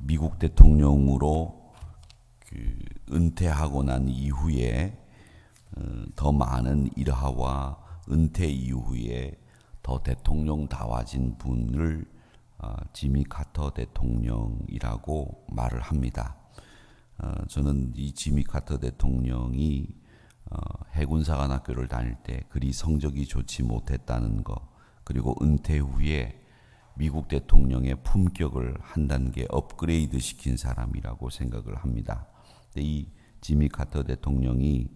미국 대통령으로 은퇴하고 난 이후에 더 많은 일화와 은퇴 이후에 더 대통령다워진 분을 지미 카터 대통령이라고 말을 합니다. 저는 이 지미 카터 대통령이 해군사관학교를 다닐 때 그리 성적이 좋지 못했다는 것, 그리고 은퇴 후에 미국 대통령의 품격을 한 단계 업그레이드 시킨 사람이라고 생각을 합니다. 이 지미 카터 대통령이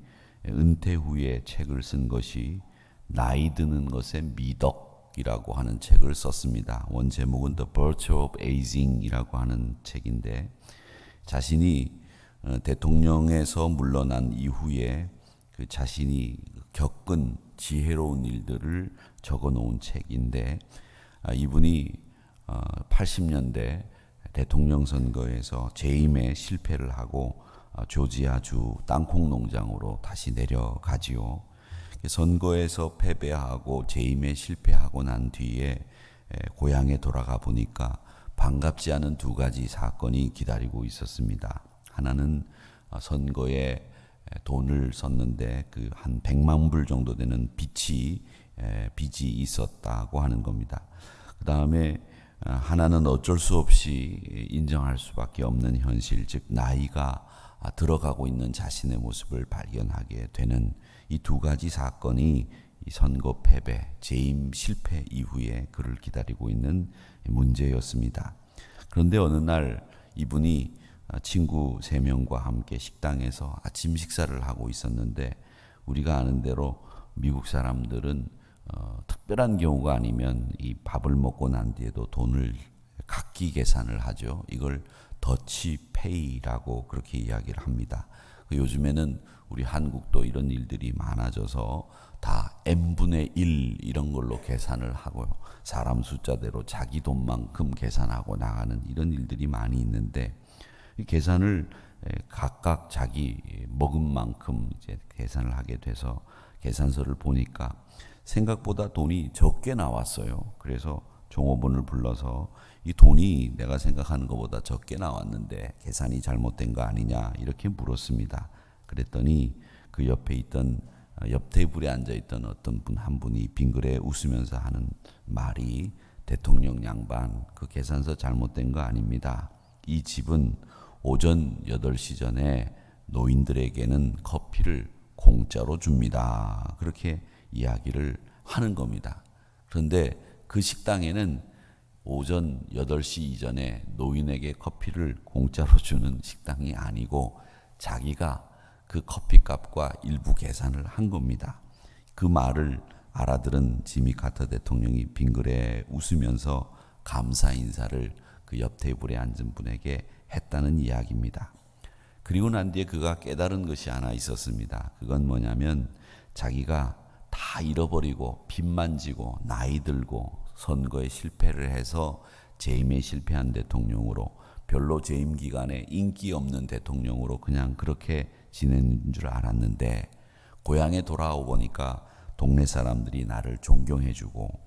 은퇴 후에 책을 쓴 것이 나이 드는 것의 미덕이라고 하는 책을 썼습니다. 원 제목은 The Virtue of Aging이라고 하는 책인데, 자신이 대통령에서 물러난 이후에 그 자신이 겪은 지혜로운 일들을 적어 놓은 책인데, 이분이 80년대 대통령 선거에서 재임에 실패를 하고 조지아주 땅콩 농장으로 다시 내려가지요. 선거에서 패배하고 재임에 실패하고 난 뒤에 고향에 돌아가 보니까 반갑지 않은 두 가지 사건이 기다리고 있었습니다. 하나는 선거에 돈을 썼는데 그 한 100만 불 정도 되는 빚이 있었다고 하는 겁니다. 그 다음에 하나는 어쩔 수 없이 인정할 수밖에 없는 현실, 즉 나이가 들어가고 있는 자신의 모습을 발견하게 되는 이 두 가지 사건이 이 선거 패배, 재임 실패 이후에 그를 기다리고 있는 문제였습니다. 그런데 어느 날 이분이 친구 3명과 함께 식당에서 아침 식사를 하고 있었는데, 우리가 아는 대로 미국 사람들은 특별한 경우가 아니면 이 밥을 먹고 난 뒤에도 돈을 각기 계산을 하죠. 이걸 더치페이라고 그렇게 이야기를 합니다. 요즘에는 우리 한국도 이런 일들이 많아져서 다 n분의 1 이런 걸로 계산을 하고요. 사람 숫자대로 자기 돈만큼 계산하고 나가는 이런 일들이 많이 있는데, 이 계산을 각각 자기 먹은 만큼 이제 계산을 하게 돼서 계산서를 보니까 생각보다 돈이 적게 나왔어요. 그래서 종업원을 불러서 이 돈이 내가 생각하는 것보다 적게 나왔는데 계산이 잘못된 거 아니냐 이렇게 물었습니다. 그랬더니 그 옆에 있던 옆 테이블에 앉아있던 어떤 분 한 분이 빙그레 웃으면서 하는 말이, 대통령 양반, 그 계산서 잘못된 거 아닙니다. 이 집은 오전 8시 전에 노인들에게는 커피를 공짜로 줍니다. 그렇게 이야기를 하는 겁니다. 그런데 그 식당에는 오전 8시 이전에 노인에게 커피를 공짜로 주는 식당이 아니고 자기가 그 커피값과 일부 계산을 한 겁니다. 그 말을 알아들은 지미 카터 대통령이 빙그레 웃으면서 감사 인사를 그 옆 테이블에 앉은 분에게 했다는 이야기입니다. 그리고 난 뒤에 그가 깨달은 것이 하나 있었습니다. 그건 뭐냐면, 자기가 다 잃어버리고 빚만 지고 나이 들고 선거에 실패를 해서 재임에 실패한 대통령으로, 별로 재임 기간에 인기 없는 대통령으로 그냥 그렇게 지내는 줄 알았는데, 고향에 돌아오 보니까 동네 사람들이 나를 존경해주고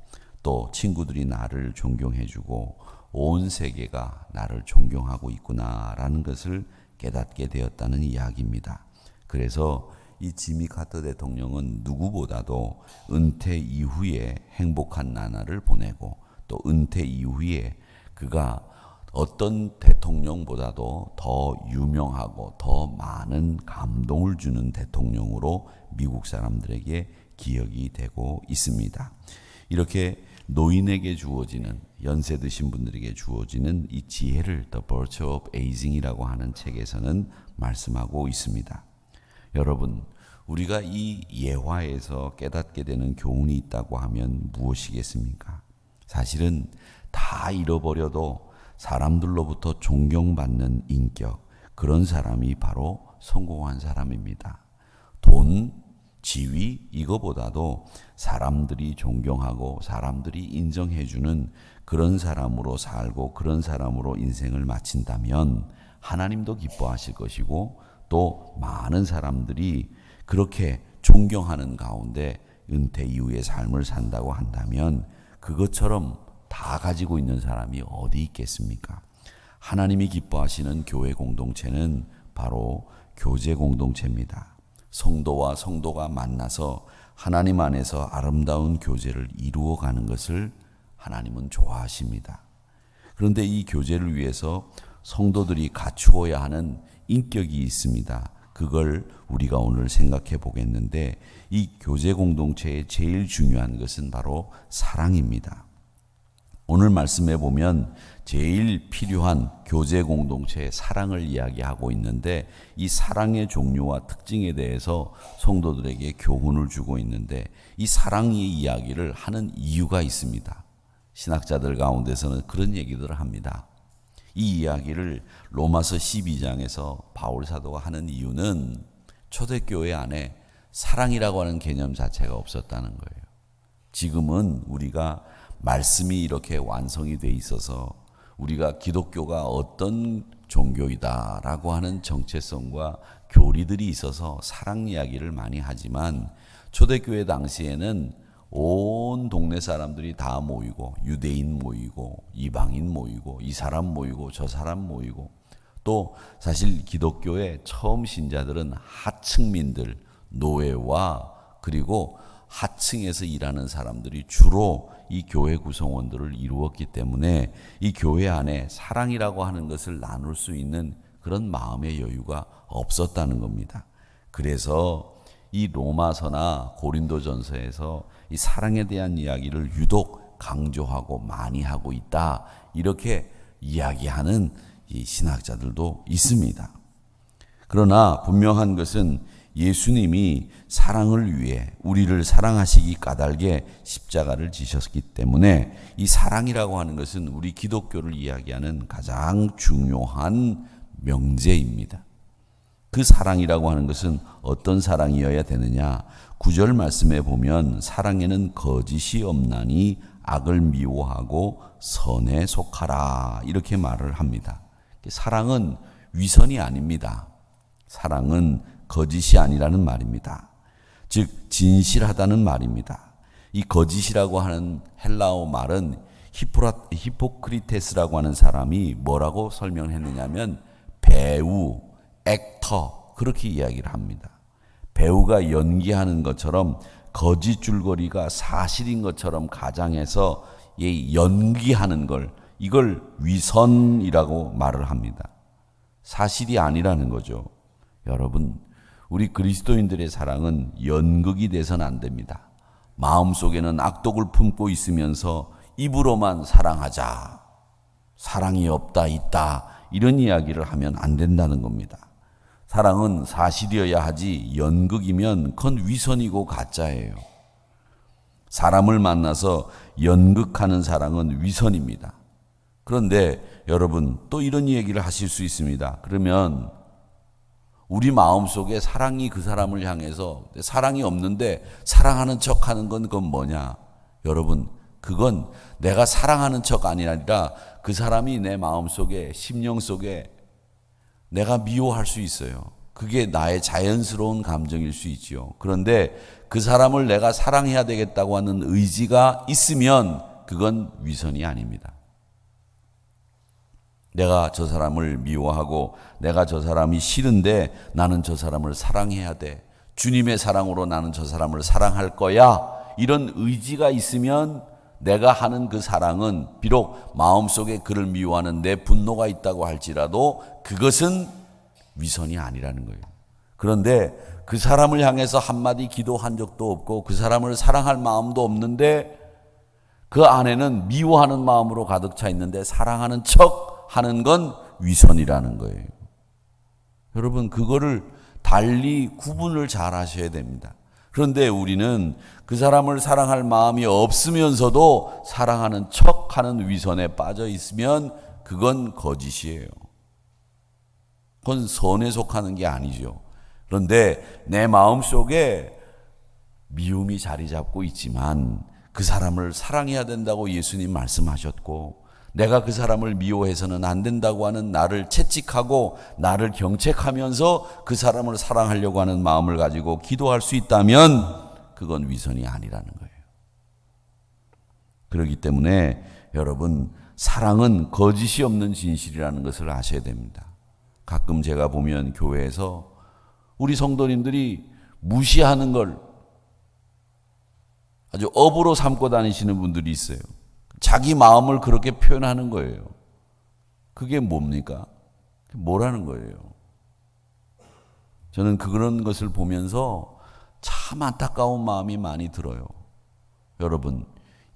또 친구들이 나를 존경해주고 온 세계가 나를 존경하고 있구나라는 것을 깨닫게 되었다는 이야기입니다. 그래서 이 지미 카터 대통령은 누구보다도 은퇴 이후에 행복한 나날을 보내고, 또 은퇴 이후에 그가 어떤 대통령보다도 더 유명하고 더 많은 감동을 주는 대통령으로 미국 사람들에게 기억이 되고 있습니다. 이렇게 노인에게 주어지는, 연세 드신 분들에게 주어지는 이 지혜를 The Virtue of Aging이라고 하는 책에서는 말씀하고 있습니다. 여러분, 우리가 이 예화에서 깨닫게 되는 교훈이 있다고 하면 무엇이겠습니까? 사실은 다 잃어버려도 사람들로부터 존경받는 인격, 그런 사람이 바로 성공한 사람입니다. 돈, 지위, 이거보다도 사람들이 존경하고 사람들이 인정해주는 그런 사람으로 살고 그런 사람으로 인생을 마친다면 하나님도 기뻐하실 것이고, 또 많은 사람들이 그렇게 존경하는 가운데 은퇴 이후의 삶을 산다고 한다면 그것처럼 다 다 가지고 있는 사람이 어디 있겠습니까? 하나님이 기뻐하시는 교회 공동체는 바로 교제 공동체입니다. 성도와 성도가 만나서 하나님 안에서 아름다운 교제를 이루어가는 것을 하나님은 좋아하십니다. 그런데 이 교제를 위해서 성도들이 갖추어야 하는 인격이 있습니다. 그걸 우리가 오늘 생각해 보겠는데, 이 교제 공동체의 제일 중요한 것은 바로 사랑입니다. 오늘 말씀해 보면 제일 필요한 교제 공동체의 사랑을 이야기하고 있는데, 이 사랑의 종류와 특징에 대해서 성도들에게 교훈을 주고 있는데, 이 사랑의 이야기를 하는 이유가 있습니다. 신학자들 가운데서는 그런 얘기들을 합니다. 이 이야기를 로마서 12장에서 바울 사도가 하는 이유는 초대교회 안에 사랑이라고 하는 개념 자체가 없었다는 거예요. 지금은 우리가 말씀이 이렇게 완성이 돼 있어서 우리가 기독교가 어떤 종교이다라고 하는 정체성과 교리들이 있어서 사랑 이야기를 많이 하지만, 초대교회 당시에는 온 동네 사람들이 다 모이고, 유대인 모이고, 이방인 모이고, 이 사람 모이고, 저 사람 모이고, 또 사실 기독교의 처음 신자들은 하층민들, 노예와 그리고 하층에서 일하는 사람들이 주로 이 교회 구성원들을 이루었기 때문에 이 교회 안에 사랑이라고 하는 것을 나눌 수 있는 그런 마음의 여유가 없었다는 겁니다. 그래서 이 로마서나 고린도전서에서 이 사랑에 대한 이야기를 유독 강조하고 많이 하고 있다, 이렇게 이야기하는 이 신학자들도 있습니다. 그러나 분명한 것은 예수님이 사랑을 위해 우리를 사랑하시기 까닭에 십자가를 지셨기 때문에 이 사랑이라고 하는 것은 우리 기독교를 이야기하는 가장 중요한 명제입니다. 그 사랑이라고 하는 것은 어떤 사랑이어야 되느냐? 9절 말씀에 보면 사랑에는 거짓이 없나니 악을 미워하고 선에 속하라, 이렇게 말을 합니다. 사랑은 위선이 아닙니다. 사랑은 거짓이 아니라는 말입니다. 즉 진실하다는 말입니다. 이 거짓이라고 하는 헬라어 말은 히포크리테스라고 하는 사람이 뭐라고 설명했느냐면 배우, 액터, 그렇게 이야기를 합니다. 배우가 연기하는 것처럼 거짓 줄거리가 사실인 것처럼 가장해서 연기하는 걸, 이걸 위선이라고 말을 합니다. 사실이 아니라는 거죠. 여러분, 우리 그리스도인들의 사랑은 연극이 돼서는 안 됩니다. 마음속에는 악독을 품고 있으면서 입으로만 사랑하자, 사랑이 없다, 있다, 이런 이야기를 하면 안 된다는 겁니다. 사랑은 사실이어야 하지 연극이면 그건 위선이고 가짜예요. 사람을 만나서 연극하는 사랑은 위선입니다. 그런데 여러분, 또 이런 얘기를 하실 수 있습니다. 그러면 우리 마음속에 사랑이 그 사람을 향해서, 사랑이 없는데 사랑하는 척하는 건 그건 뭐냐? 여러분, 그건 내가 사랑하는 척 아니라 그 사람이 내 마음속에, 심령 속에 내가 미워할 수 있어요. 그게 나의 자연스러운 감정일 수 있지요. 그런데 그 사람을 내가 사랑해야 되겠다고 하는 의지가 있으면 그건 위선이 아닙니다. 내가 저 사람을 미워하고 내가 저 사람이 싫은데 나는 저 사람을 사랑해야 돼. 주님의 사랑으로 나는 저 사람을 사랑할 거야. 이런 의지가 있으면 내가 하는 그 사랑은 비록 마음속에 그를 미워하는 내 분노가 있다고 할지라도 그것은 위선이 아니라는 거예요. 그런데 그 사람을 향해서 한마디 기도한 적도 없고 그 사람을 사랑할 마음도 없는데 그 안에는 미워하는 마음으로 가득 차 있는데 사랑하는 척 하는 건 위선이라는 거예요. 여러분, 그거를 달리 구분을 잘 하셔야 됩니다. 그런데 우리는 그 사람을 사랑할 마음이 없으면서도 사랑하는 척하는 위선에 빠져 있으면 그건 거짓이에요. 그건 선에 속하는 게 아니죠. 그런데 내 마음속에 미움이 자리 잡고 있지만 그 사람을 사랑해야 된다고 예수님 말씀하셨고, 내가 그 사람을 미워해서는 안 된다고 하는 나를 채찍하고 나를 경책하면서 그 사람을 사랑하려고 하는 마음을 가지고 기도할 수 있다면 그건 위선이 아니라는 거예요. 그렇기 때문에 여러분, 사랑은 거짓이 없는 진실이라는 것을 아셔야 됩니다. 가끔 제가 보면 교회에서 우리 성도님들이 무시하는 걸 아주 업으로 삼고 다니시는 분들이 있어요. 자기 마음을 그렇게 표현하는 거예요. 그게 뭡니까? 뭐라는 거예요? 저는 그런 것을 보면서 참 안타까운 마음이 많이 들어요. 여러분,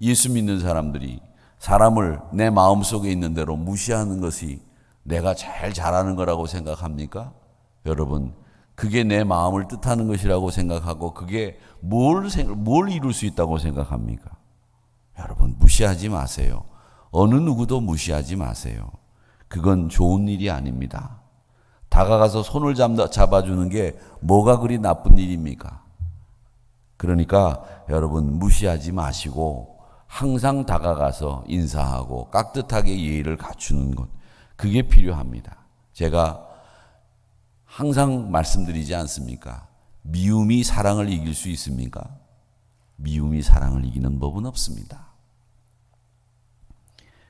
예수 믿는 사람들이 사람을 내 마음속에 있는 대로 무시하는 것이 내가 제일 잘하는 거라고 생각합니까? 여러분, 그게 내 마음을 뜻하는 것이라고 생각하고 그게 뭘 이룰 수 있다고 생각합니까? 여러분, 무시하지 마세요. 어느 누구도 무시하지 마세요. 그건 좋은 일이 아닙니다. 다가가서 손을 잡아주는 게 뭐가 그리 나쁜 일입니까? 그러니까 여러분, 무시하지 마시고 항상 다가가서 인사하고 깍듯하게 예의를 갖추는 것, 그게 필요합니다. 제가 항상 말씀드리지 않습니까? 미움이 사랑을 이길 수 있습니까? 미움이 사랑을 이기는 법은 없습니다.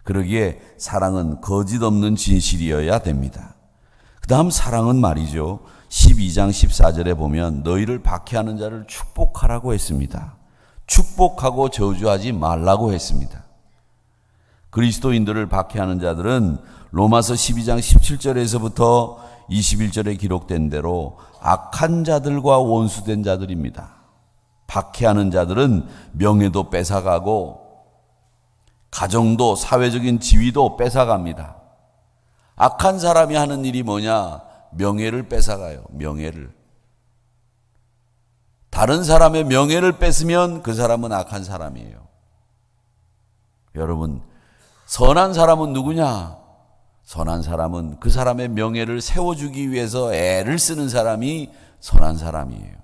그러기에 사랑은 거짓 없는 진실이어야 됩니다. 그 다음 사랑은 말이죠. 12장 14절에 보면 너희를 박해하는 자를 축복하라고 했습니다. 축복하고 저주하지 말라고 했습니다. 그리스도인들을 박해하는 자들은 로마서 12장 17절에서부터 21절에 기록된 대로 악한 자들과 원수된 자들입니다. 박해하는 자들은 명예도 뺏어가고 가정도 사회적인 지위도 뺏어갑니다. 악한 사람이 하는 일이 뭐냐? 명예를 뺏어가요. 명예를. 다른 사람의 명예를 뺏으면 그 사람은 악한 사람이에요. 여러분, 선한 사람은 누구냐? 선한 사람은 그 사람의 명예를 세워주기 위해서 애를 쓰는 사람이 선한 사람이에요.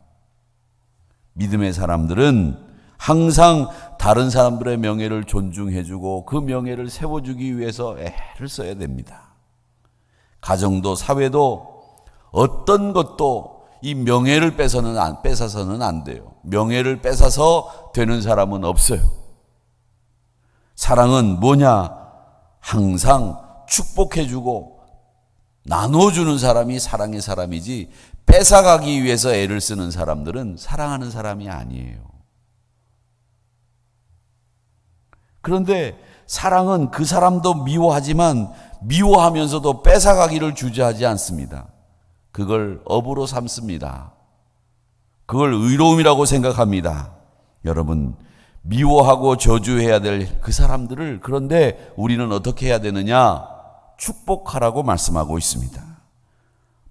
믿음의 사람들은 항상 다른 사람들의 명예를 존중해주고 그 명예를 세워주기 위해서 애를 써야 됩니다. 가정도 사회도 어떤 것도 이 명예를 뺏어서는 안 돼요. 명예를 뺏어서 되는 사람은 없어요. 사랑은 뭐냐? 항상 축복해주고 나눠주는 사람이 사랑의 사람이지 뺏어가기 위해서 애를 쓰는 사람들은 사랑하는 사람이 아니에요. 그런데 사랑은 그 사람도 미워하지만 미워하면서도 뺏어가기를 주저하지 않습니다. 그걸 업으로 삼습니다. 그걸 의로움이라고 생각합니다. 여러분, 미워하고 저주해야 될 그 사람들을 그런데 우리는 어떻게 해야 되느냐? 축복하라고 말씀하고 있습니다.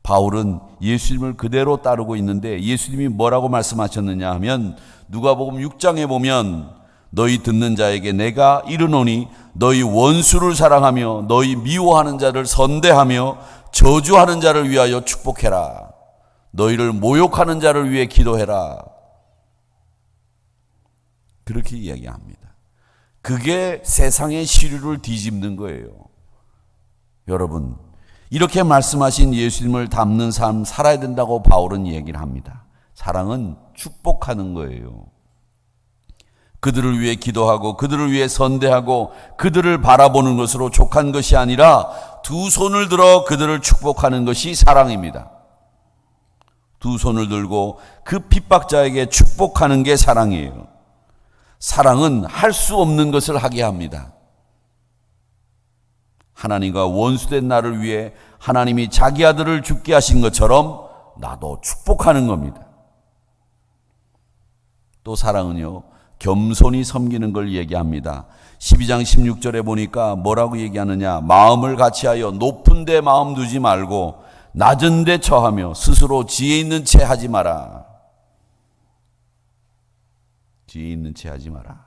바울은 예수님을 그대로 따르고 있는데 예수님이 뭐라고 말씀하셨느냐 하면 누가복음 6장에 보면 너희 듣는 자에게 내가 이르노니 너희 원수를 사랑하며 너희 미워하는 자를 선대하며 저주하는 자를 위하여 축복해라. 너희를 모욕하는 자를 위해 기도해라. 그렇게 이야기합니다. 그게 세상의 시류를 뒤집는 거예요. 여러분, 이렇게 말씀하신 예수님을 닮는 삶 살아야 된다고 바울은 얘기를 합니다. 사랑은 축복하는 거예요. 그들을 위해 기도하고 그들을 위해 선대하고 그들을 바라보는 것으로 족한 것이 아니라 두 손을 들어 그들을 축복하는 것이 사랑입니다. 두 손을 들고 그 핍박자에게 축복하는 게 사랑이에요. 사랑은 할 수 없는 것을 하게 합니다. 하나님과 원수된 나를 위해 하나님이 자기 아들을 죽게 하신 것처럼 나도 축복하는 겁니다. 또 사랑은요, 겸손히 섬기는 걸 얘기합니다. 12장 16절에 보니까 뭐라고 얘기하느냐? 마음을 같이하여 높은 데 마음 두지 말고 낮은 데 처하며 스스로 지혜 있는 채 하지 마라. 지혜 있는 채 하지 마라.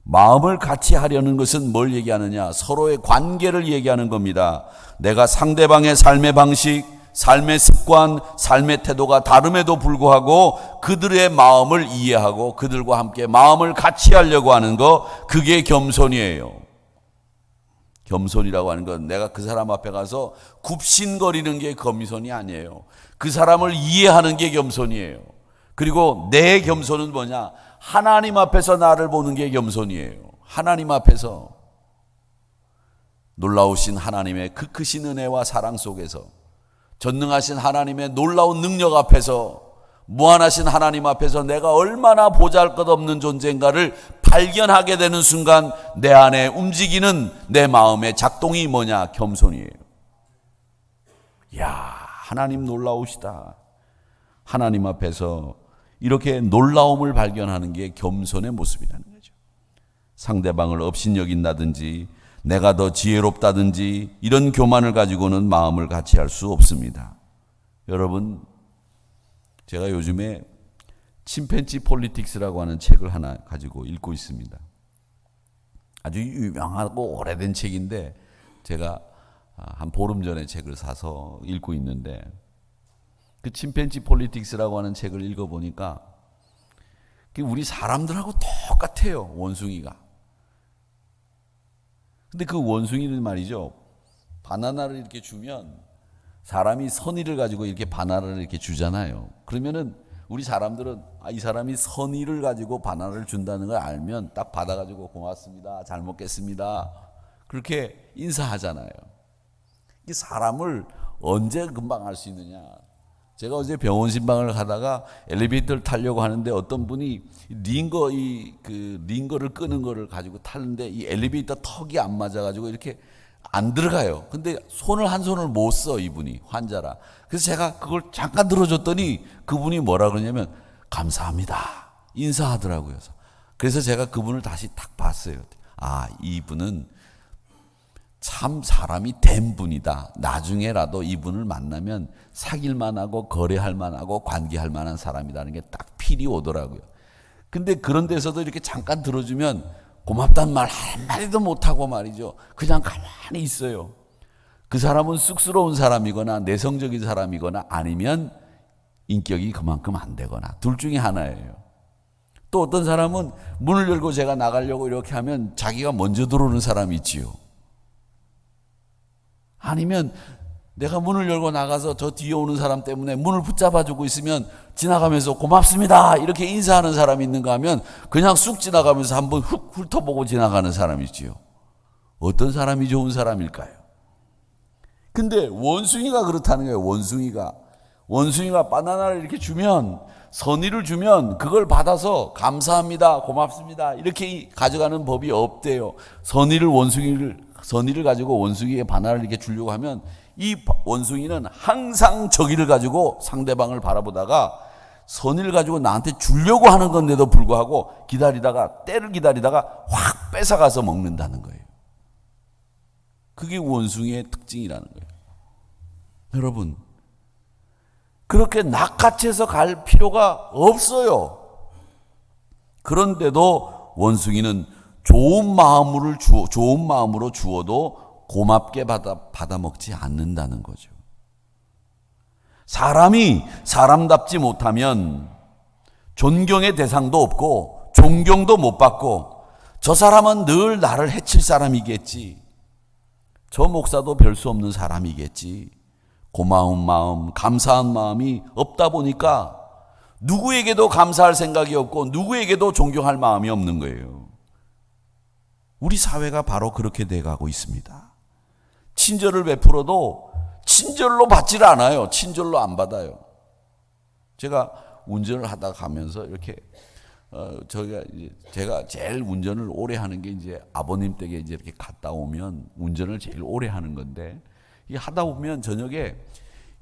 마음을 같이 하려는 것은 뭘 얘기하느냐? 서로의 관계를 얘기하는 겁니다. 내가 상대방의 삶의 방식, 삶의 습관, 삶의 태도가 다름에도 불구하고 그들의 마음을 이해하고 그들과 함께 마음을 같이 하려고 하는 거, 그게 겸손이에요. 겸손이라고 하는 건 내가 그 사람 앞에 가서 굽신거리는 게 겸손이 아니에요. 그 사람을 이해하는 게 겸손이에요. 그리고 내 겸손은 뭐냐? 하나님 앞에서 나를 보는 게 겸손이에요. 하나님 앞에서. 놀라우신 하나님의 그 크신 은혜와 사랑 속에서, 전능하신 하나님의 놀라운 능력 앞에서, 무한하신 하나님 앞에서 내가 얼마나 보잘것없는 존재인가를 발견하게 되는 순간 내 안에 움직이는 내 마음의 작동이 뭐냐? 겸손이에요. 이야, 하나님 놀라우시다. 하나님 앞에서 이렇게 놀라움을 발견하는 게 겸손의 모습이라는 거죠. 상대방을 업신여긴다든지 내가 더 지혜롭다든지 이런 교만을 가지고는 마음을 같이 할 수 없습니다. 여러분, 제가 요즘에 침팬지 폴리틱스라고 하는 책을 하나 가지고 읽고 있습니다. 아주 유명하고 오래된 책인데 제가 한 보름 전에 책을 사서 읽고 있는데, 그 침팬지 폴리틱스라고 하는 책을 읽어보니까 우리 사람들하고 똑같아요, 원숭이가. 근데 그 원숭이는 말이죠, 바나나를 이렇게 주면 사람이 선의를 가지고 이렇게 바나나를 이렇게 주잖아요. 그러면은 우리 사람들은 이 사람이 선의를 가지고 바나나를 준다는 걸 알면 딱 받아가지고 고맙습니다, 잘 먹겠습니다, 그렇게 인사하잖아요. 이 사람을 언제 금방 알 수 있느냐? 제가 어제 병원 신방을 가다가 엘리베이터를 타려고 하는데 어떤 분이 링거를 끄는 거를 가지고 타는데 이 엘리베이터 턱이 안 맞아가지고 이렇게 안 들어가요. 근데 한 손을 못 써, 이분이 환자라. 그래서 제가 그걸 잠깐 들어줬더니 그분이 뭐라 그러냐면 감사합니다, 인사하더라고요. 그래서 제가 그분을 다시 딱 봤어요. 이분은 참 사람이 된 분이다. 나중에라도 이분을 만나면 사귈 만하고 거래할 만하고 관계할 만한 사람이라는 게 딱 필이 오더라고요. 근데 그런 데서도 이렇게 잠깐 들어주면 고맙단 말 한마디도 못하고 말이죠, 그냥 가만히 있어요. 그 사람은 쑥스러운 사람이거나 내성적인 사람이거나 아니면 인격이 그만큼 안 되거나 둘 중에 하나예요. 또 어떤 사람은 문을 열고 제가 나가려고 이렇게 하면 자기가 먼저 들어오는 사람이 있지요. 아니면 내가 문을 열고 나가서 저 뒤에 오는 사람 때문에 문을 붙잡아주고 있으면 지나가면서 고맙습니다 이렇게 인사하는 사람이 있는가 하면 그냥 쑥 지나가면서 한번 훅 훑어보고 지나가는 사람이 있지요. 어떤 사람이 좋은 사람일까요? 근데 원숭이가 그렇다는 거예요. 원숭이가 바나나를 이렇게 주면, 선의를 주면 그걸 받아서 감사합니다, 고맙습니다 이렇게 가져가는 법이 없대요. 선의를 가지고 원숭이에게 바나나를 이렇게 주려고 하면 이 원숭이는 항상 저기를 가지고 상대방을 바라보다가 선의를 가지고 나한테 주려고 하는 건데도 불구하고 때를 기다리다가 확 뺏어가서 먹는다는 거예요. 그게 원숭이의 특징이라는 거예요. 여러분, 그렇게 낚아채서 갈 필요가 없어요. 그런데도 원숭이는 좋은 마음으로 주어도 고맙게 받아 먹지 않는다는 거죠. 사람이 사람답지 못하면 존경의 대상도 없고 존경도 못 받고 저 사람은 늘 나를 해칠 사람이겠지, 저 목사도 별 수 없는 사람이겠지, 고마운 마음, 감사한 마음이 없다 보니까 누구에게도 감사할 생각이 없고 누구에게도 존경할 마음이 없는 거예요. 우리 사회가 바로 그렇게 돼가고 있습니다. 친절을 베풀어도 친절로 받지를 않아요. 친절로 안 받아요. 제가 운전을 하다 가면서 이렇게 제가 제일 운전을 오래 하는 게 이제 아버님 댁에 이제 이렇게 갔다 오면 운전을 제일 오래 하는 건데, 이게 하다 보면 저녁에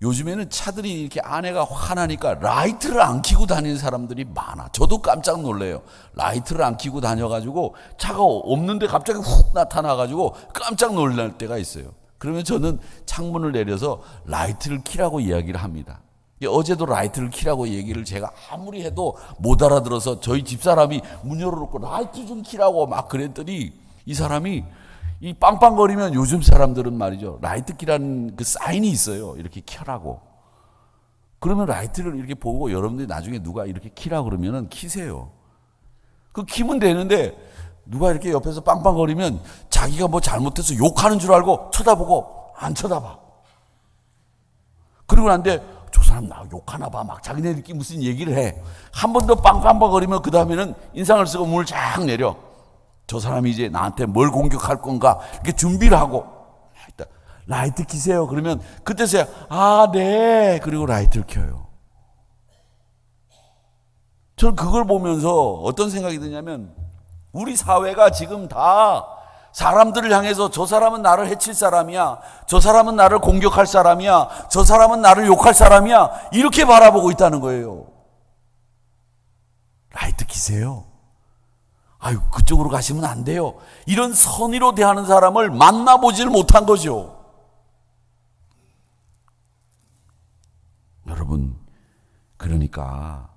요즘에는 차들이 이렇게 안에가 환하니까 라이트를 안 켜고 다니는 사람들이 많아. 저도 깜짝 놀래요. 라이트를 안 켜고 다녀가지고 차가 없는데 갑자기 훅 나타나가지고 깜짝 놀랄 때가 있어요. 그러면 저는 창문을 내려서 라이트를 켜라고 이야기를 합니다. 어제도 라이트를 켜라고 얘기를 제가 아무리 해도 못 알아들어서 저희 집사람이 문 열어놓고 라이트 좀 켜라고 막 그랬더니 이 사람이 이 빵빵거리면 요즘 사람들은 말이죠, 라이트 켜라는 그 사인이 있어요. 이렇게 켜라고. 그러면 라이트를 이렇게 보고 여러분들이 나중에 누가 이렇게 켜라고 그러면은 켜세요. 그 켜면 되는데 누가 이렇게 옆에서 빵빵거리면 자기가 뭐 잘못해서 욕하는 줄 알고 쳐다보고 안 쳐다봐. 그리고 난데 저 사람 나 욕하나 봐. 막 자기네들끼리 무슨 얘기를 해. 한 번 더 빵빵거리면 그 다음에는 인상을 쓰고 문을 쫙 내려. 저 사람이 이제 나한테 뭘 공격할 건가 이렇게 준비를 하고. 라이트 켜세요. 그러면 그때서야 아, 네. 그리고 라이트를 켜요. 저는 그걸 보면서 어떤 생각이 드냐면 우리 사회가 지금 다 사람들을 향해서 저 사람은 나를 해칠 사람이야. 저 사람은 나를 공격할 사람이야. 저 사람은 나를 욕할 사람이야. 이렇게 바라보고 있다는 거예요. 라이트 켜세요. 아유, 그쪽으로 가시면 안 돼요. 이런 선의로 대하는 사람을 만나보질 못한 거죠. 여러분, 그러니까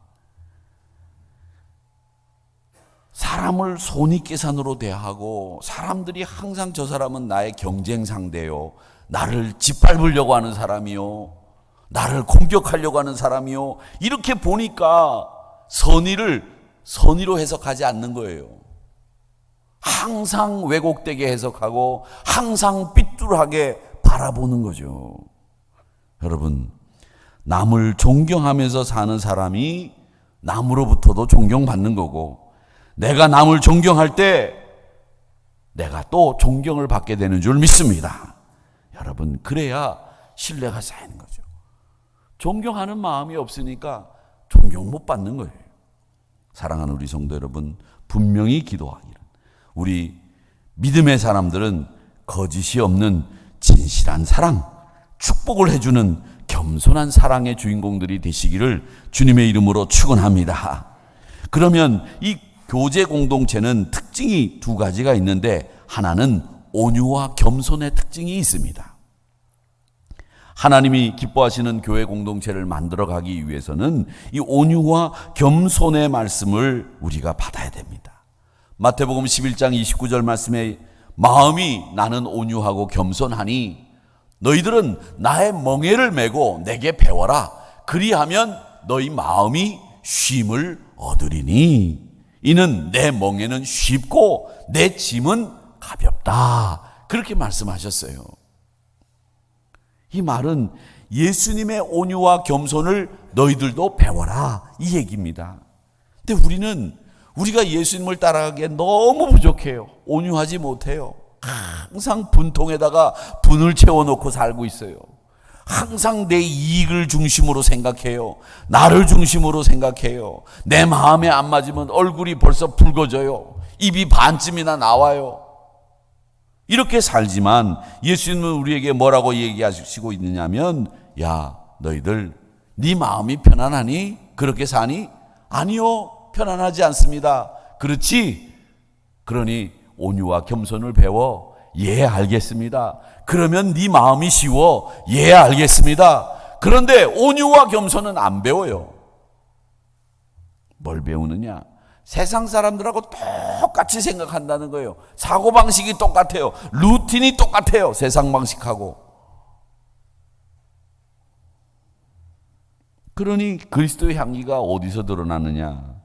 사람을 손익계산으로 대하고 사람들이 항상 저 사람은 나의 경쟁 상대요. 나를 짓밟으려고 하는 사람이요. 나를 공격하려고 하는 사람이요. 이렇게 보니까 선의로 해석하지 않는 거예요. 항상 왜곡되게 해석하고 항상 삐뚤하게 바라보는 거죠. 여러분, 남을 존경하면서 사는 사람이 남으로부터도 존경받는 거고 내가 남을 존경할 때 내가 또 존경을 받게 되는 줄 믿습니다. 여러분, 그래야 신뢰가 쌓이는 거죠. 존경하는 마음이 없으니까 존경 못 받는 거예요. 사랑하는 우리 성도 여러분, 분명히 기도하기를 우리 믿음의 사람들은 거짓이 없는 진실한 사랑, 축복을 해주는 겸손한 사랑의 주인공들이 되시기를 주님의 이름으로 축원합니다. 그러면 이 교제 공동체는 특징이 두 가지가 있는데 하나는 온유와 겸손의 특징이 있습니다. 하나님이 기뻐하시는 교회 공동체를 만들어가기 위해서는 이 온유와 겸손의 말씀을 우리가 받아야 됩니다. 마태복음 11장 29절 말씀에 마음이 나는 온유하고 겸손하니 너희들은 나의 멍에를 메고 내게 배워라. 그리하면 너희 마음이 쉼을 얻으리니 이는 내 멍에는 쉽고 내 짐은 가볍다. 그렇게 말씀하셨어요. 이 말은 예수님의 온유와 겸손을 너희들도 배워라 이 얘기입니다. 근데 우리가 예수님을 따라가기에 너무 부족해요. 온유하지 못해요. 항상 분통에다가 분을 채워놓고 살고 있어요. 항상 내 이익을 중심으로 생각해요. 나를 중심으로 생각해요. 내 마음에 안 맞으면 얼굴이 벌써 붉어져요. 입이 반쯤이나 나와요. 이렇게 살지만 예수님은 우리에게 뭐라고 얘기하시고 있느냐면 야, 너희들 네 마음이 편안하니? 그렇게 사니? 아니요, 편안하지 않습니다. 그렇지? 그러니 온유와 겸손을 배워. 예, 알겠습니다. 그러면 네 마음이 쉬워. 예, 알겠습니다. 그런데 온유와 겸손은 안 배워요. 뭘 배우느냐? 세상 사람들하고 똑같이 생각한다는 거예요. 사고방식이 똑같아요. 루틴이 똑같아요. 세상 방식하고. 그러니 그리스도의 향기가 어디서 드러나느냐?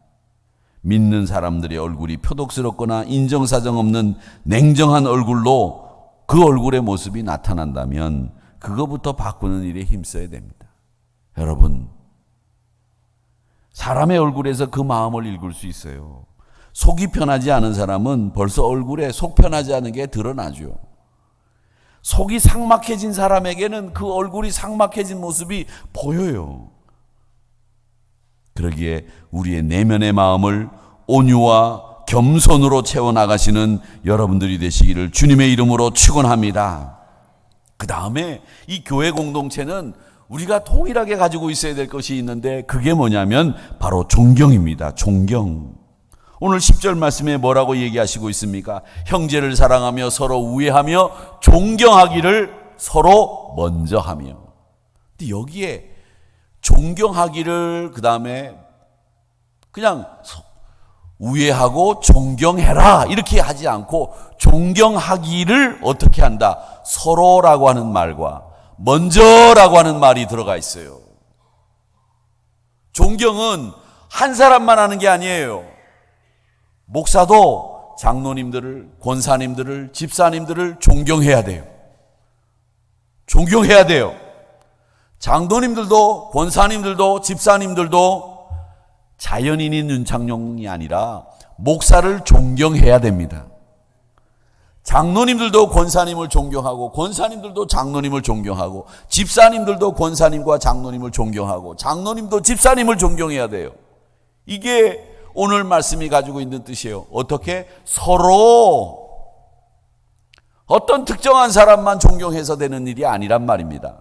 믿는 사람들의 얼굴이 표독스럽거나 인정사정 없는 냉정한 얼굴로 그 얼굴의 모습이 나타난다면 그거부터 바꾸는 일에 힘써야 됩니다. 여러분, 사람의 얼굴에서 그 마음을 읽을 수 있어요. 속이 편하지 않은 사람은 벌써 얼굴에 속 편하지 않은 게 드러나죠. 속이 삭막해진 사람에게는 그 얼굴이 삭막해진 모습이 보여요. 그러기에 우리의 내면의 마음을 온유와 겸손으로 채워나가시는 여러분들이 되시기를 주님의 이름으로 축원합니다. 그 다음에 이 교회 공동체는 우리가 동일하게 가지고 있어야 될 것이 있는데 그게 뭐냐면 바로 존경입니다. 존경. 오늘 10절 말씀에 뭐라고 얘기하시고 있습니까? 형제를 사랑하며 서로 우애하며 존경하기를 서로 먼저 하며. 근데 여기에 존경하기를 그 다음에 그냥 우애하고 존경해라 이렇게 하지 않고 존경하기를 어떻게 한다? 서로라고 하는 말과 먼저라고 하는 말이 들어가 있어요. 존경은 한 사람만 하는 게 아니에요. 목사도 장로님들을, 권사님들을, 집사님들을 존경해야 돼요. 존경해야 돼요. 장로님들도, 권사님들도, 집사님들도 자연인인 윤창룡이 아니라 목사를 존경해야 됩니다. 장로님들도 권사님을 존경하고, 권사님들도 장로님을 존경하고, 집사님들도 권사님과 장로님을 존경하고, 장로님도 집사님을 존경해야 돼요. 이게 오늘 말씀이 가지고 있는 뜻이에요. 어떻게? 서로 어떤 특정한 사람만 존경해서 되는 일이 아니란 말입니다.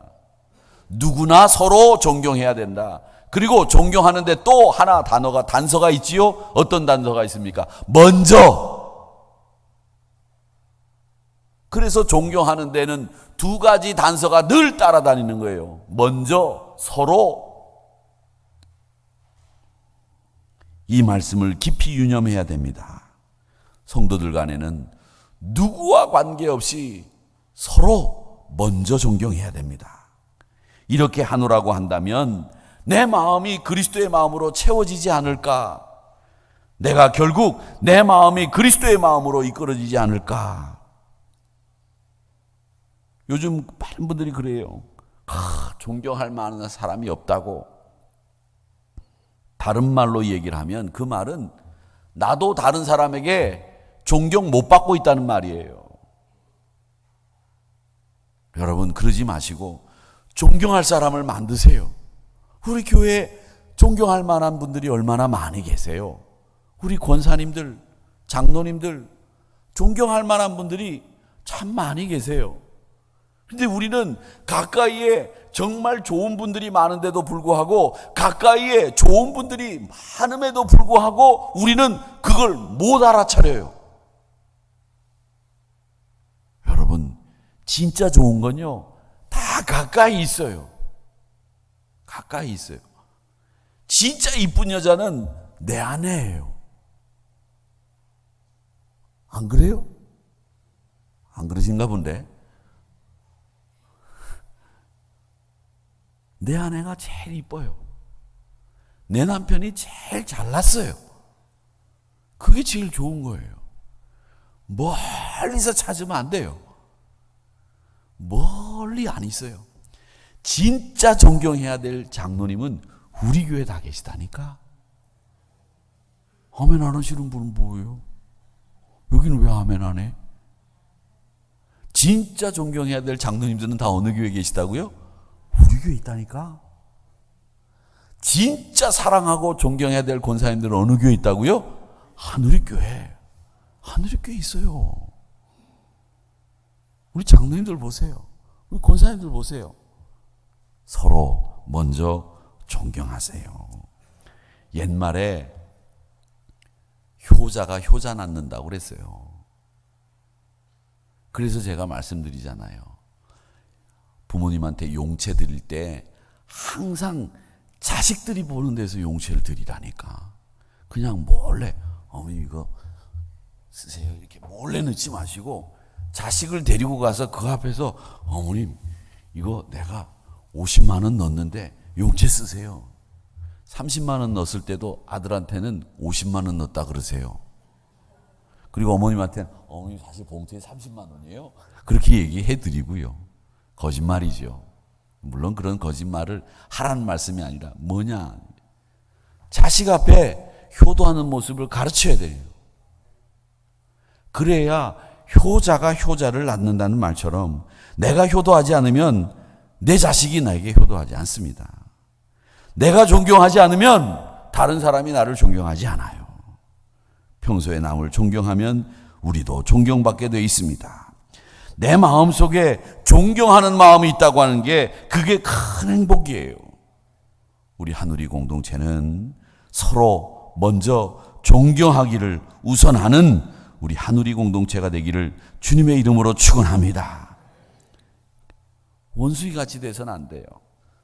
누구나 서로 존경해야 된다. 그리고 존경하는데 또 하나 단서가 있지요. 어떤 단서가 있습니까? 먼저. 그래서 존경하는 데는 두 가지 단서가 늘 따라다니는 거예요. 먼저, 서로. 이 말씀을 깊이 유념해야 됩니다. 성도들 간에는 누구와 관계없이 서로 먼저 존경해야 됩니다. 이렇게 하노라고 한다면 내 마음이 그리스도의 마음으로 채워지지 않을까? 내가 결국 내 마음이 그리스도의 마음으로 이끌어지지 않을까? 요즘 많은 분들이 그래요. 존경할 만한 사람이 없다고. 다른 말로 얘기를 하면 그 말은 나도 다른 사람에게 존경 못 받고 있다는 말이에요. 여러분, 그러지 마시고 존경할 사람을 만드세요. 우리 교회에 존경할 만한 분들이 얼마나 많이 계세요. 우리 권사님들, 장로님들, 존경할 만한 분들이 참 많이 계세요. 근데 우리는 가까이에 정말 좋은 분들이 많은데도 불구하고, 가까이에 좋은 분들이 많음에도 불구하고 우리는 그걸 못 알아차려요. 여러분, 진짜 좋은 건요, 다 가까이 있어요. 가까이 있어요. 진짜 이쁜 여자는 내 아내예요. 안 그래요? 안 그러신가 본데. 내 아내가 제일 이뻐요. 내 남편이 제일 잘났어요. 그게 제일 좋은 거예요. 멀리서 찾으면 안 돼요. 멀리 안 있어요. 진짜 존경해야 될 장로님은 우리 교회에 다 계시다니까. 아멘 안 하시는 분은 뭐예요? 여기는 왜 아멘 안 해? 진짜 존경해야 될 장로님들은 다 어느 교회에 계시다고요? 우리 교회에 있다니까. 진짜 사랑하고 존경해야 될 권사님들은 어느 교회에 있다고요? 하늘의교회. 하늘의교회에 있어요. 우리 장로님들 보세요. 우리 권사님들 보세요. 서로 먼저 존경하세요. 옛말에 효자가 효자 낳는다고 그랬어요. 그래서 제가 말씀드리잖아요. 부모님한테 용채 드릴 때 항상 자식들이 보는 데서 용채를 드리라니까. 그냥 몰래 어머니 이거 쓰세요 이렇게 몰래 넣지 마시고 자식을 데리고 가서 그 앞에서 어머님 이거 내가 50만 원 넣었는데 용채 쓰세요. 30만 원 넣었을 때도 아들한테는 50만 원 넣었다 그러세요. 그리고 어머님한테는 어머님 사실 봉투에 30만 원이에요. 그렇게 얘기해 드리고요. 거짓말이죠. 물론 그런 거짓말을 하라는 말씀이 아니라 뭐냐. 자식 앞에 효도하는 모습을 가르쳐야 돼요. 그래야 효자가 효자를 낳는다는 말처럼 내가 효도하지 않으면 내 자식이 나에게 효도하지 않습니다. 내가 존경하지 않으면 다른 사람이 나를 존경하지 않아요. 평소에 남을 존경하면 우리도 존경받게 되어 있습니다. 내 마음속에 존경하는 마음이 있다고 하는 게 그게 큰 행복이에요. 우리 한우리 공동체는 서로 먼저 존경하기를 우선하는 우리 한우리 공동체가 되기를 주님의 이름으로 축원합니다. 원숭이 같이 돼서는 안 돼요.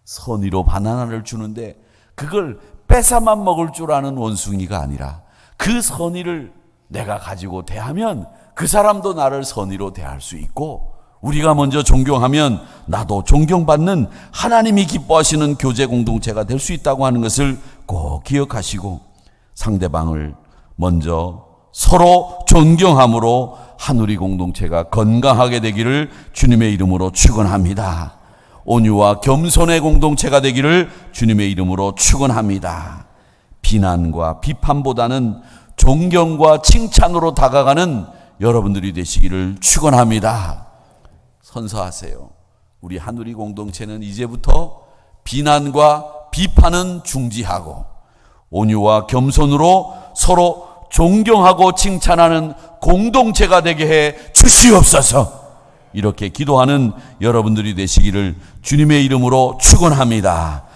선의로 바나나를 주는데 그걸 뺏어만 먹을 줄 아는 원숭이가 아니라 그 선의를 내가 가지고 대하면 그 사람도 나를 선의로 대할 수 있고, 우리가 먼저 존경하면 나도 존경받는 하나님이 기뻐하시는 교제 공동체가 될 수 있다고 하는 것을 꼭 기억하시고, 상대방을 먼저 서로 존경함으로 한우리 공동체가 건강하게 되기를 주님의 이름으로 축원합니다. 온유와 겸손의 공동체가 되기를 주님의 이름으로 축원합니다. 비난과 비판보다는 존경과 칭찬으로 다가가는 여러분들이 되시기를 축원합니다. 선서하세요. 우리 한우리 공동체는 이제부터 비난과 비판은 중지하고 온유와 겸손으로 서로 존경하고 칭찬하는 공동체가 되게 해 주시옵소서. 이렇게 기도하는 여러분들이 되시기를 주님의 이름으로 축원합니다.